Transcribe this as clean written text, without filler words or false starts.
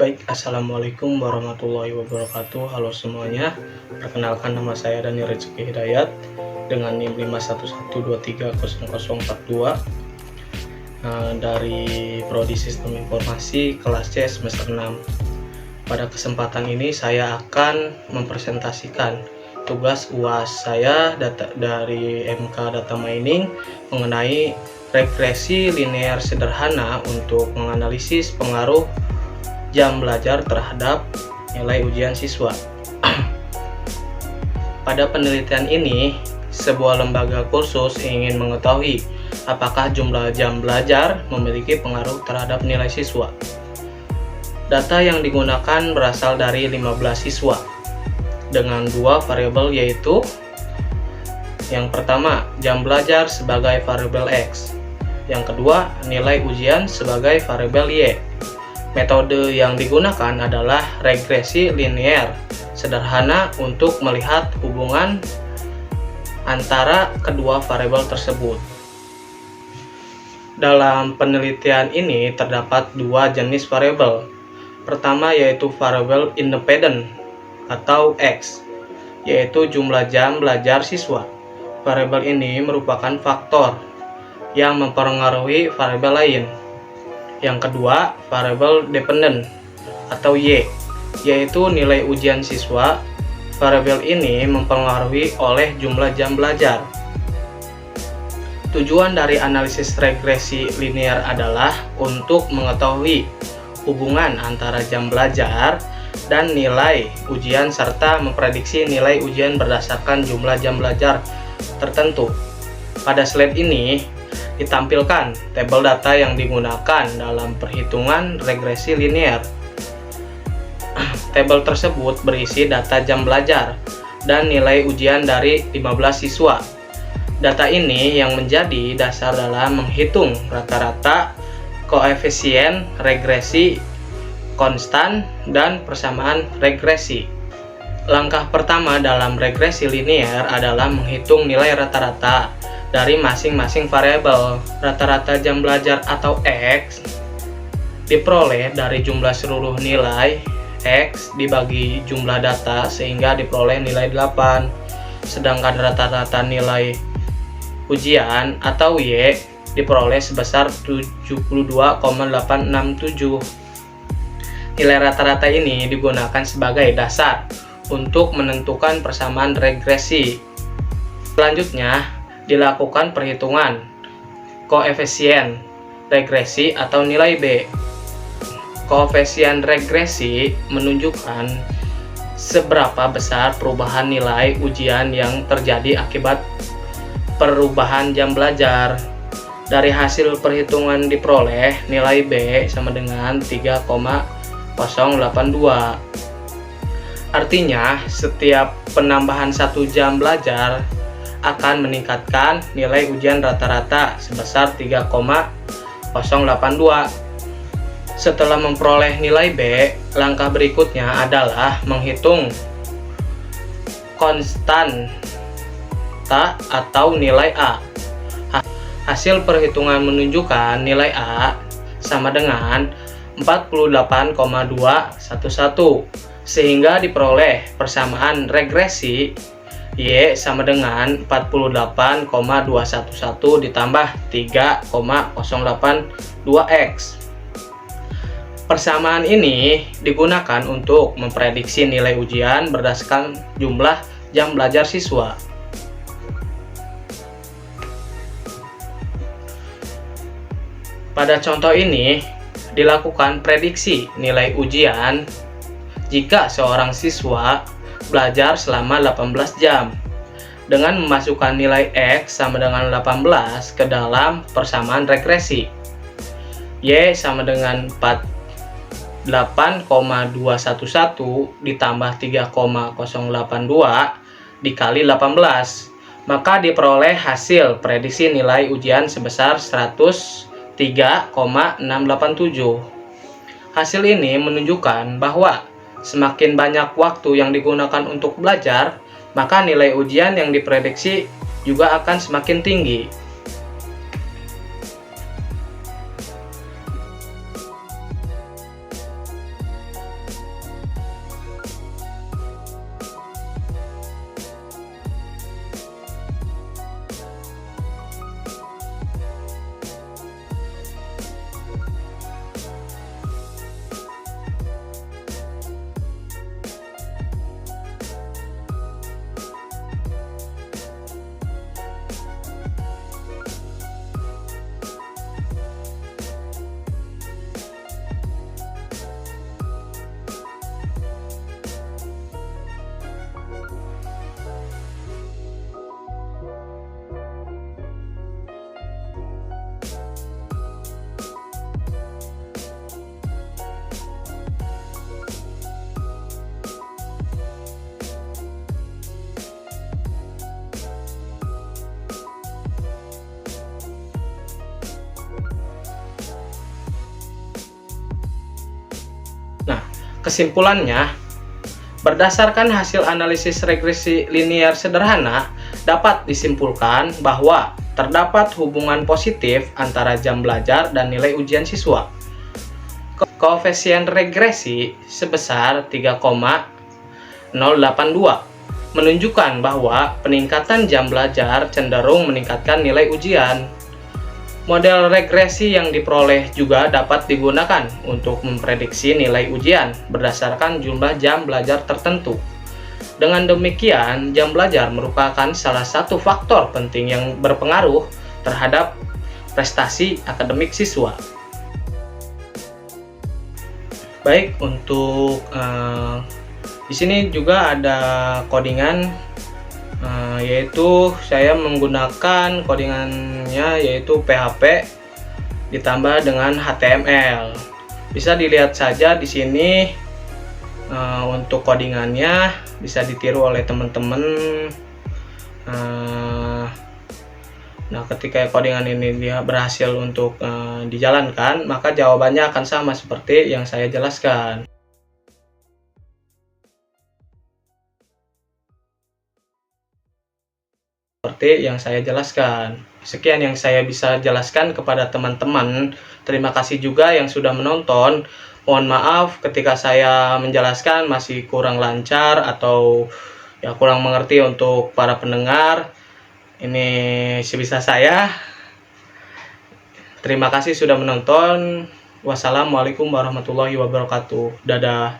Baik, Assalamualaikum warahmatullahi wabarakatuh. Halo semuanya, perkenalkan nama saya Daniel Rezeki Hidayat dengan NIM 511230042 dari Prodi Sistem Informasi kelas C semester 6. Pada kesempatan ini saya akan mempresentasikan tugas UAS saya dari MK Data Mining mengenai regresi linear sederhana untuk menganalisis pengaruh jam belajar terhadap nilai ujian siswa. Pada penelitian ini, sebuah lembaga kursus ingin mengetahui apakah jumlah jam belajar memiliki pengaruh terhadap nilai siswa. Data yang digunakan berasal dari 15 siswa dengan dua variabel, yaitu yang pertama, jam belajar sebagai variabel X. Yang kedua, nilai ujian sebagai variabel Y. Metode yang digunakan adalah regresi linear sederhana untuk melihat hubungan antara kedua variabel tersebut. Dalam penelitian ini terdapat dua jenis variabel. Pertama yaitu variabel independen atau X, yaitu jumlah jam belajar siswa. Variabel ini merupakan faktor yang mempengaruhi variabel lain. Yang kedua, variabel dependen atau Y, yaitu nilai ujian siswa. Variabel ini mempengaruhi oleh jumlah jam belajar. Tujuan dari analisis regresi linear adalah untuk mengetahui hubungan antara jam belajar dan nilai ujian serta memprediksi nilai ujian berdasarkan jumlah jam belajar tertentu. Pada slide ini ditampilkan tabel data yang digunakan dalam perhitungan regresi linear. Tabel tersebut berisi data jam belajar dan nilai ujian dari 15 siswa. Data ini yang menjadi dasar dalam menghitung rata-rata, koefisien regresi, konstan, dan persamaan regresi. Langkah pertama dalam regresi linear adalah menghitung nilai rata-rata dari masing-masing variabel. Rata-rata jam belajar atau X diperoleh dari jumlah seluruh nilai X dibagi jumlah data sehingga diperoleh nilai 8. Sedangkan rata-rata nilai ujian atau Y diperoleh sebesar 72,867. Nilai rata-rata ini digunakan sebagai dasar untuk menentukan persamaan regresi. Selanjutnya dilakukan perhitungan koefisien regresi atau nilai B. Koefisien regresi menunjukkan seberapa besar perubahan nilai ujian yang terjadi akibat perubahan jam belajar. Dari hasil perhitungan diperoleh nilai B sama dengan 3,082. Artinya, setiap penambahan 1 jam belajar akan meningkatkan nilai ujian rata-rata sebesar 3,082. Setelah memperoleh nilai B, langkah berikutnya adalah menghitung konstan atau nilai A. Hasil perhitungan menunjukkan nilai A sama dengan 48,211, sehingga diperoleh persamaan regresi Y sama dengan 48,211 ditambah 3,082X. Persamaan ini digunakan untuk memprediksi nilai ujian berdasarkan jumlah jam belajar siswa. Pada contoh ini dilakukan prediksi nilai ujian jika seorang siswa belajar selama 18 jam dengan memasukkan nilai X sama dengan 18 ke dalam persamaan regresi. Y sama dengan 48,211 ditambah 3,082 dikali 18, maka diperoleh hasil prediksi nilai ujian sebesar 103,687. Hasil ini menunjukkan bahwa semakin banyak waktu yang digunakan untuk belajar, maka nilai ujian yang diprediksi juga akan semakin tinggi. Kesimpulannya, berdasarkan hasil analisis regresi linear sederhana, dapat disimpulkan bahwa terdapat hubungan positif antara jam belajar dan nilai ujian siswa. Koefisien regresi sebesar 3,082 menunjukkan bahwa peningkatan jam belajar cenderung meningkatkan nilai ujian. Model regresi yang diperoleh juga dapat digunakan untuk memprediksi nilai ujian berdasarkan jumlah jam belajar tertentu. Dengan demikian, jam belajar merupakan salah satu faktor penting yang berpengaruh terhadap prestasi akademik siswa. Baik, untuk di sini juga ada codingan, yaitu saya menggunakan codingannya yaitu PHP ditambah dengan HTML. Bisa dilihat saja di sini untuk codingannya bisa ditiru oleh teman-teman. Nah, ketika codingan ini dia berhasil untuk dijalankan, maka jawabannya akan sama seperti yang saya jelaskan. Sekian yang saya bisa jelaskan kepada teman-teman. Terima kasih juga yang sudah menonton. Mohon maaf ketika saya menjelaskan masih kurang lancar atau ya kurang mengerti untuk para pendengar. Ini sebisa saya. Terima kasih sudah menonton. Wassalamualaikum warahmatullahi wabarakatuh. Dadah.